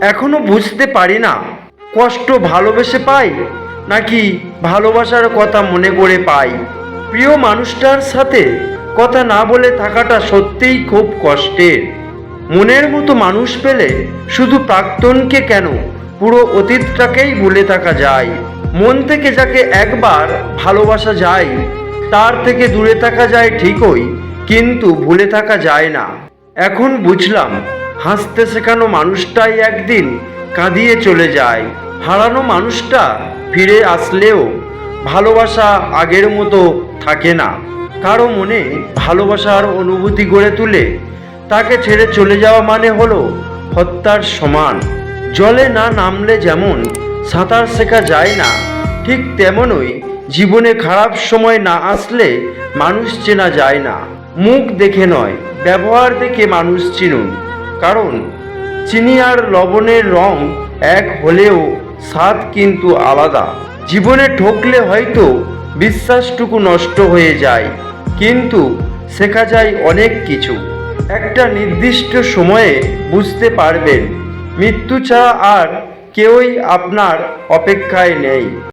এখনো বুঝতে পারি না কষ্ট ভালোবেসে পাই নাকি ভালোবাসার কথা মনে করে পাই। প্রিয় মানুষটার সাথে কথা না বলে থাকাটা সত্যিই খুব কষ্টের। মনের মতো মানুষ পেলে শুধু প্রাক্তনকে কেন, পুরো অতীতটাকেই ভুলে থাকা যায়। মন থেকে যাকে একবার ভালোবাসা যায় তার থেকে দূরে থাকা যায় ঠিকই, কিন্তু ভুলে থাকা যায় না। এখন বুঝলাম হাসতে শেখানো মানুষটাই একদিন কাঁদিয়ে চলে যায়। হারানো মানুষটা ফিরে আসলেও ভালোবাসা আগের মতো থাকে না। কারো মনে ভালোবাসার অনুভূতি গড়ে তুলে তাকে ছেড়ে চলে যাওয়া মানে হলো হত্যার সমান। জলে না নামলে যেমন সাঁতার শেখা যায় না, ঠিক তেমনই জীবনে খারাপ সময় না আসলে মানুষ চেনা যায় না। মুখ দেখে নয়, ব্যবহার দেখে মানুষ চিনুন। কারণ চিনি আর লবণের রং এক হলেও স্বাদ কিন্তু আলাদা। জীবনে ঠকলে হয়তো বিশ্বাসটুকু নষ্ট হয়ে যায়, কিন্তু শেখা যায় অনেক কিছু। একটা নির্দিষ্ট সময়ে বুঝতে পারবেন মৃত্যু ছাড়া আর কেউই আপনার অপেক্ষায় নেই।